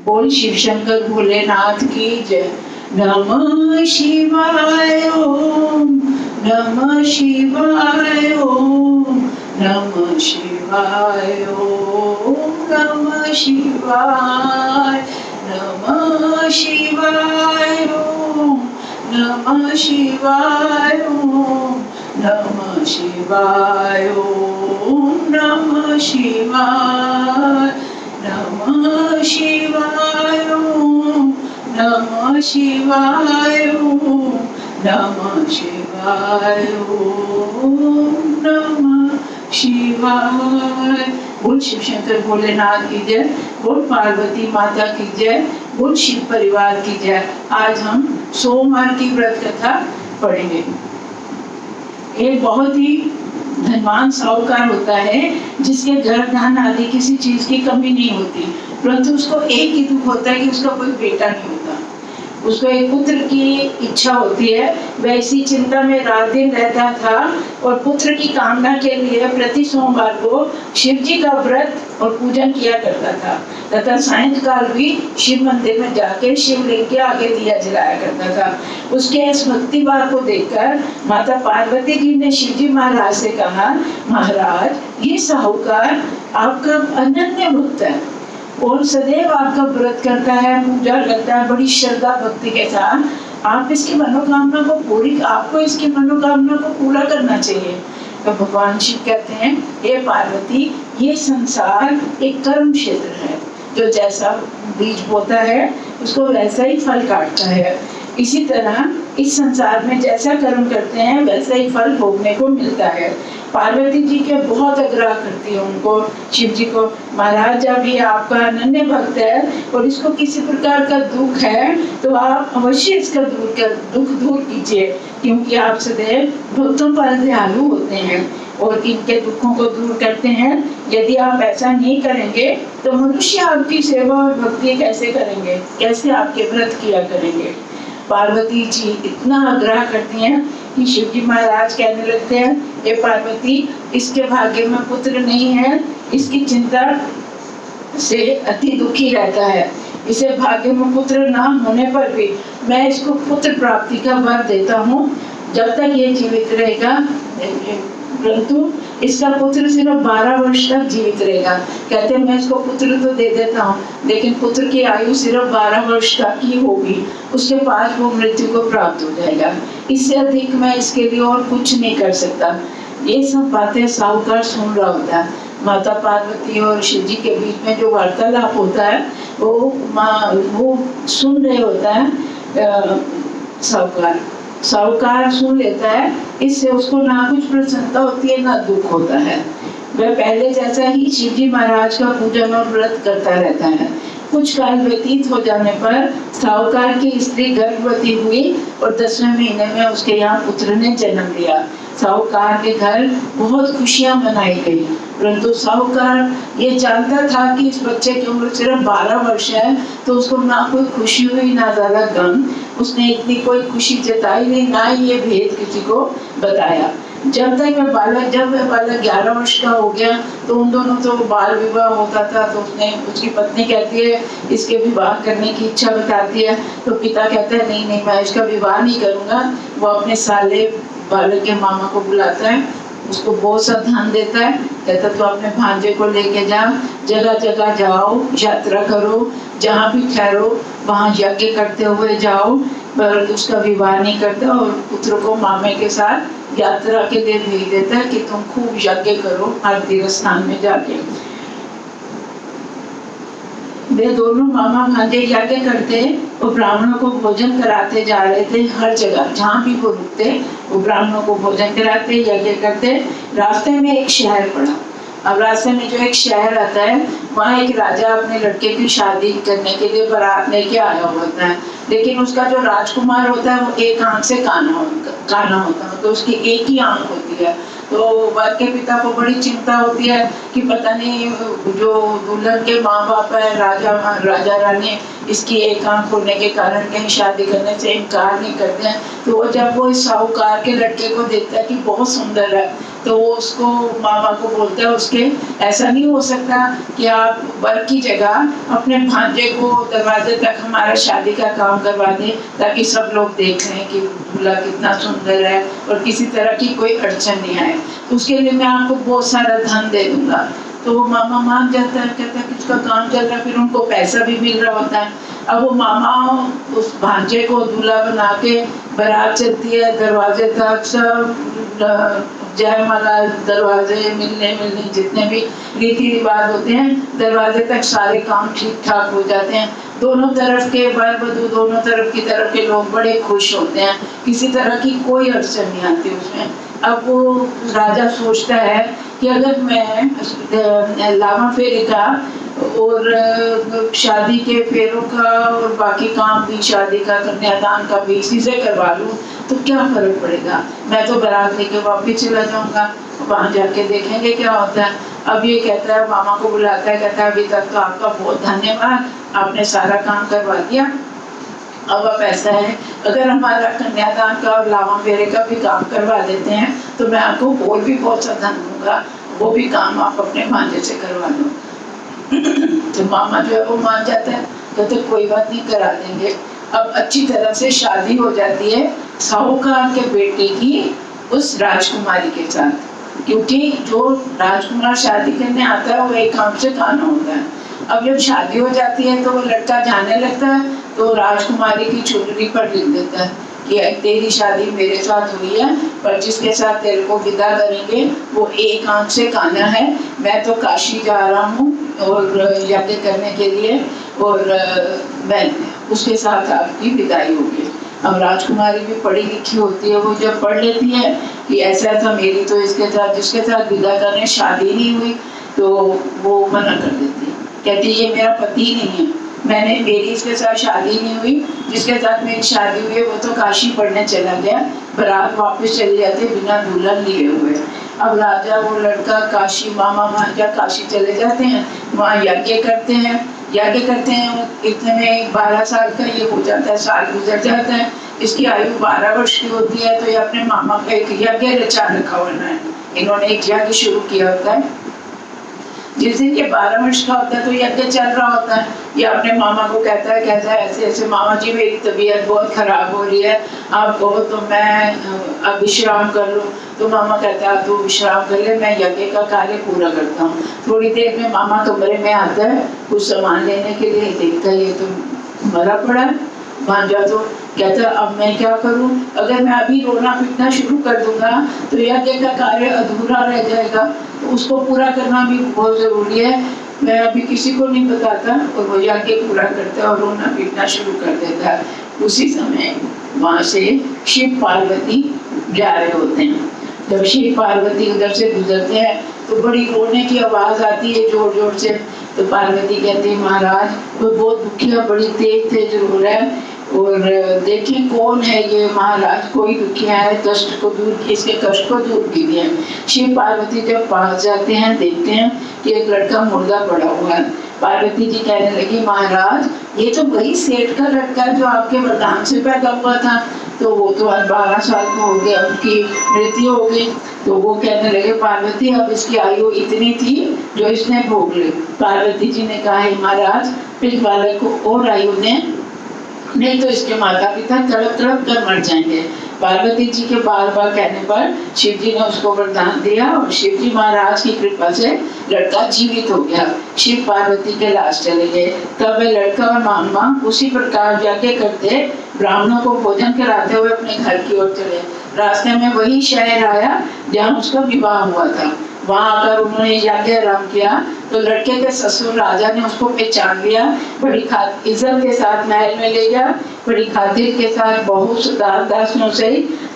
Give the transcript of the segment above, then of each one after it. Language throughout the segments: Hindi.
बोल शिव शंकर भोलेनाथ की जय। नमः शिवाय ओम, नमः शिवाय ओम, नमः शिवाय ओम, नमः शिवाय, नमः शिवाय ओम, नमः शिवाय ओम, नमः शिवाय ओम, नमः शिवाय, नमः शिवाय ओम, नमः शिवाय ओम, नमः शिवाय ओम, नमः शिवाय। बोल शिव शंकर भोलेनाथ की जय, बोल पार्वती माता की जय, बोल शिव परिवार की जय। आज हम सोमवार की व्रत कथा पढ़ेंगे। एक बहुत ही धनवान साहूकार होता है जिसके घर धन आदि किसी चीज की कमी नहीं होती, परंतु उसको एक ही दुख होता है कि उसका कोई बेटा नहीं होता। उसको एक पुत्र की इच्छा होती है। वैसी चिंता में रात दिन रहता था और पुत्र की कामना के लिए प्रति सोमवार को शिव जी का व्रत और पूजन किया करता था तथा सायंकाल भी शिव मंदिर में जाकर शिवलिंग के आगे दिया जलाया करता था। उसके इस भक्ति भाव को देखकर माता पार्वती जी ने शिव जी महाराज से कहा, महाराज ये साहूकार आपका अनन्य भक्त है और सदैव आपका व्रत करता है, पूजा करता है बड़ी श्रद्धा भक्ति के साथ। आप इसकी मनोकामना को आपको इसकी मनोकामना को पूरा करना चाहिए। तो भगवान शिव कहते हैं, हे पार्वती ये संसार एक कर्म क्षेत्र है, जो जैसा बीज बोता है उसको वैसा ही फल काटता है। इसी तरह इस संसार में जैसा कर्म करते हैं वैसा ही फल भोगने को मिलता है। पार्वती जी के बहुत आग्रह करती है उनको, शिव जी को, महाराज जब ये आपका अनन्य भक्त है और इसको किसी प्रकार का दुख है तो आप अवश्य इसका दुख दूर कीजिए, क्योंकि आप सदैव भक्तों पर दयालु होते हैं और इनके दुखों को दूर करते हैं। यदि आप ऐसा नहीं करेंगे तो मनुष्य आपकी सेवा और भक्ति कैसे करेंगे, कैसे आपके व्रत किया करेंगे। पार्वती जी इतना आग्रह करती हैं कि शिव जी महाराज कहने लगते हैं, ये पार्वती इसके भाग्य में पुत्र नहीं है, इसकी चिंता से अति दुखी रहता है। इसे भाग्य में पुत्र ना होने पर भी मैं इसको पुत्र प्राप्ति का वर देता हूँ जब तक ये जीवित रहेगा, परंतु इसका पुत्र सिर्फ 12 वर्ष तक जीवित रहेगा। कहते हैं मैं इसको पुत्र तो दे देता हूँ, लेकिन पुत्र की आयु सिर्फ 12 वर्ष तक ही होगी, उसके बाद वो मृत्यु को प्राप्त हो जाएगा। इससे अधिक मैं इसके लिए और कुछ नहीं कर सकता। ये सब बातें साहूकार सुन रहा होता है। माता पार्वती और शिव जी के बीच में जो वार्तालाप होता है वो सुन रहे होता है साहूकार सुन लेता है। इससे उसको ना कुछ प्रसन्नता होती है ना दुख होता है। वह पहले जैसा ही शिव जी महाराज का पूजन और व्रत करता रहता है। कुछ काल व्यतीत हो जाने पर साहूकार की स्त्री गर्भवती हुई और 10वें महीने में उसके यहाँ पुत्र ने जन्म लिया। साहूकार के घर बहुत खुशियां मनाई गई, परंतु साहूकार ये जानता था कि इस बच्चे की उम्र सिर्फ 12 वर्ष है, तो उसको ना कोई खुशी हुई ना ज्यादा गम। उसने इतनी कोई खुशी जताई नहीं, ना ही ये भेद किसी को बताया। जब वह बालक 11 वर्ष का हो गया तो उन दोनों तो बाल विवाह होता था, तो उसकी पत्नी कहती है इसके विवाह करने की इच्छा बताती है, तो पिता कहता है नहीं मैं इसका विवाह नहीं करूँगा। वो अपने साले बालक के मामा को बुलाता है, उसको बहुत सा ध्यान देता है, कहता तो अपने भांजे को लेके जा, जगह जगह जाओ, यात्रा करो, जहाँ भी ठहरो वहाँ यज्ञ करते हुए जाओ, पर उसका विवाह नहीं करता और पुत्र को मामे के साथ यात्रा के लिए भेज देता है कि तुम खूब यज्ञ करो हर तीर्थ स्थान में जाके। वे दोनों मामा भांजे यज्ञ करते और ब्राह्मणों को भोजन कराते जा रहे थे। हर जगह जहाँ भी वो रुकते वो ब्राह्मणों को भोजन कराते, यज्ञ करते। रास्ते में एक शहर पड़ा। अब रास्ते में जो एक शहर आता है वहाँ एक राजा अपने लड़के की शादी करने के लिए बारात लेके आया होता है, लेकिन उसका जो राजकुमार होता है वो एक आंख से काना होता है, तो उसकी एक ही आंख होती है। तो वर के पिता को बड़ी चिंता होती है कि पता नहीं जो दुल्हन के माँ बाप है राजा रानी इसकी एक आंख होने के कारण कहीं शादी करने से इनकार नहीं करते हैं। तो वो जब वो इस साहूकार के लड़के को देखता है कि बहुत सुंदर है तो वो उसको मामा को बोलता है उसके, ऐसा नहीं हो सकता कि आप वर्क की जगह अपने भांजे को दरवाजे तक हमारा शादी का काम करवा दें ताकि सब लोग देख रहे हैं कि दूल्हा कितना सुंदर है और किसी तरह की कोई अड़चन नहीं आए, तो उसके लिए मैं आपको बहुत सारा धन दे दूंगा। तो वो मामा मान जाता है, कहता है कि उसका काम चल रहा है, फिर उनको पैसा भी मिल रहा होता है। अब वो मामा उस भांजे को दूल्हा बना के बारात चलती है दरवाजे तक, सब जयमाला, दरवाजे मिलने जितने भी रीति रिवाज होते हैं दरवाजे तक सारे काम ठीक ठाक हो जाते हैं। दोनों तरफ के वर वधू, दोनों तरफ की तरफ के लोग बड़े खुश होते हैं, किसी तरह की कोई अड़चन नहीं आती उसमें। अब वो राजा सोचता है कि अगर मैं लावा फेरे का और शादी के फेरों का और बाकी काम भी, शादी का कन्यादान का भी इसी से करवा लूँ तो क्या फर्क पड़ेगा, मैं तो बारात लेके वापस चला जाऊंगा, वहां जाके देखेंगे क्या होता है। अब ये कहता है, मामा को बुलाता है, कहता है अभी तक तो आपका बहुत धन्यवाद, आपने सारा काम करवा दिया। अब ऐसा है, अगर हमारा कन्यादान का और लावा फेरे का भी काम करवा देते हैं तो मैं आपको और भी बहुत सा धन दूंगा, वो भी काम आप अपने भांजे से करवा लो। तो मामा जो है वो मान जाता है, कहते तो कोई बात नहीं, करा देंगे। अब अच्छी तरह से शादी हो जाती है साहूकार के बेटे की उस राजकुमारी के साथ, क्योंकि जो राजकुमार शादी करने आता है वो एक काम से खाना होता है। अब जब शादी हो जाती है तो वो लड़का जाने लगता है तो राजकुमारी की चुनरी पर लिख देता है कि तेरी शादी मेरे साथ हुई है, पर जिसके साथ तेरे को विदा करेंगे वो एक आंख से काना है, मैं तो काशी जा रहा हूँ और यज्ञ करने के लिए, और मैं उसके साथ आपकी विदाई होगी। अब राजकुमारी भी पढ़ी लिखी होती है, वो जब पढ़ लेती है कि ऐसा था मेरी तो इसके साथ, जिसके साथ विदा करने शादी नहीं हुई, तो वो मना कर देती है, कहती ये मेरा पति नहीं है, मेरी इसके साथ शादी नहीं हुई, जिसके साथ मेरी शादी हुई है वो तो काशी पढ़ने चला गया, बारात वापस चले जाते बिना दुल्हन लिए हुए। अब राजा वो लड़का काशी, मामा भांजा काशी चले जाते हैं, वहाँ यज्ञ करते हैं, इतने में 12 साल का ये हो जाता है, साल गुजर जाता है, इसकी आयु 12 वर्ष की होती है। तो ये अपने मामा का एक यज्ञ रचा रखा होना है, इन्होंने एक यज्ञ शुरू किया होता है, जिस दिन ये 12 वर्ष का होता है तो यज्ञ चल रहा होता है। ये अपने मामा को कहता है ऐसे ऐसे मामा जी मेरी तबीयत बहुत खराब हो रही है, आप कहो तो मैं अब विश्राम कर लूँ। तो मामा कहता है तू विश्राम कर ले, मैं यज्ञ का कार्य पूरा करता हूँ। थोड़ी देर में मामा कमरे में आता है कुछ सामान लेने के लिए, देखता है ये तो मरा पड़ा है भांजा, तो कहता है अब मैं क्या करूं, अगर मैं अभी रोना पीटना शुरू कर दूंगा तो यज्ञ का कार्य अधूरा रह जाएगा, तो उसको पूरा करना भी बहुत जरूरी है। मैं अभी किसी को नहीं बताता, और वो यज्ञ पूरा करता है और रोना पीटना शुरू कर देता है। उसी समय वहां से शिव पार्वती जा रहे होते हैं। जब शिव पार्वती उधर से गुजरते हैं तो बड़ी रोने की आवाज आती है जोर जोर से। तो पार्वती कहती है महाराज वो बहुत दुखिया, बड़ी तेज रो रहा है, और देखिए कौन है ये महाराज, कोई दुखिया है, कष्ट को दूर की, इसके कष्ट को दूर कीजिए। शिव पार्वती जब पास जाते हैं देखते हैं कि एक लड़का मुर्दा पड़ा हुआ है। पार्वती जी कहने लगी महाराज ये तो वही सेठ का लड़का जो आपके वरदान से पैदा हुआ था, तो वो तो आज 12 साल का हो गया, उनकी मृत्यु हो गई। तो वो कहने लगे पार्वती अब इसकी आयु इतनी थी जो इसने भोग ली। पार्वती जी ने कहा महाराज इस बालक को और आयु दें, नहीं तो इसके माता पिता तड़प तड़प कर मर जाएंगे। पार्वती जी के बार बार कहने पर शिव जी ने उसको वरदान दिया और शिव जी महाराज की कृपा से लड़का जीवित हो गया। शिव पार्वती के लाश चले गए। तब वे लड़का और मामा उसी प्रकार यज्ञ करते ब्राह्मणों को भोजन कराते हुए अपने घर की ओर चले। रास्ते में वही शहर आया जहाँ उसका विवाह हुआ था। वहां आकर उन्होंने यज्ञ आरंभ किया तो लड़के के ससुर राजा ने उसको पहचान लिया, बड़ी इज्जत के साथ महल में ले गया, बड़ी खातिर के साथ बहुत दासियों से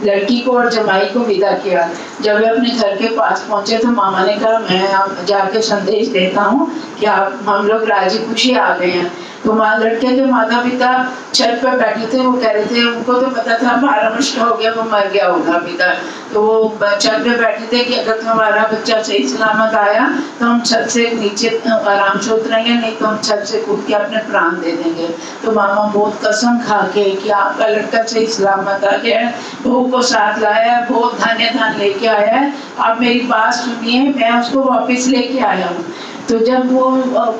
लड़की को और जमाई को विदा किया। जब वे अपने घर के पास पहुंचे तो मामा ने कहा मैं जाके संदेश देता हूँ कि हम लोग राजी खुशी आ गए हैं। तो लड़के के माता पिता छत पर बैठे थे, वो कह रहे थे उनको तो पता था 12 वर्ष का हो गया, वो मर गया होगा पिता, तो वो छत पे बैठे थे कि अगर तुम्हारा बच्चा सही सलामत आया तो हम छत से नीचे आराम से उतरेंगे, नहीं तो हम छत से कूद के अपने प्राण दे देंगे। तो मामा बहुत कसम खा के कि आपका लड़का सही सलामत आ गया, वो को साथ लाया, बहुत धन्य धन लेके आया है। आप मेरी बात सुनिए, मैं उसको वापस लेके आया हूँ। तो जब वो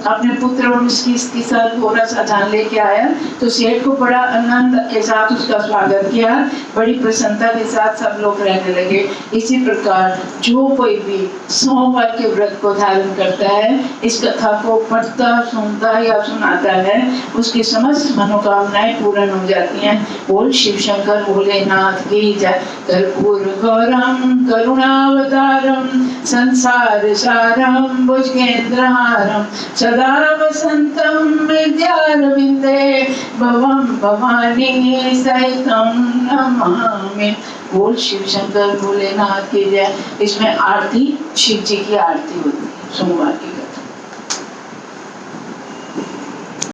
अपने पुत्र और उसकी साथ थोड़ा सा धन लेके आया तो सेठ को बड़ा आनंद के साथ उसका स्वागत किया, बड़ी प्रसन्नता के साथ सब लोग रहने लगे। इसी प्रकार जो कोई भी सोमवार के व्रत को धारण करता है, इस कथा को पढ़ता, सुनता या सुनाता है, उसकी समस्त मनोकामनाएं पूर्ण हो जाती हैं। बोल शिव शंकर भोलेनाथ की जय। कर्पूर गौरम करुणावतारम संसार सारम भुजगेन्द्रहारम सदा वसंतम विद्यारविंदे भवम भवानी सहितम नमामि। बोल शिव शंकर भोलेनाथ की जय। इसमें आरती शिव जी की आरती होती है सोमवार की।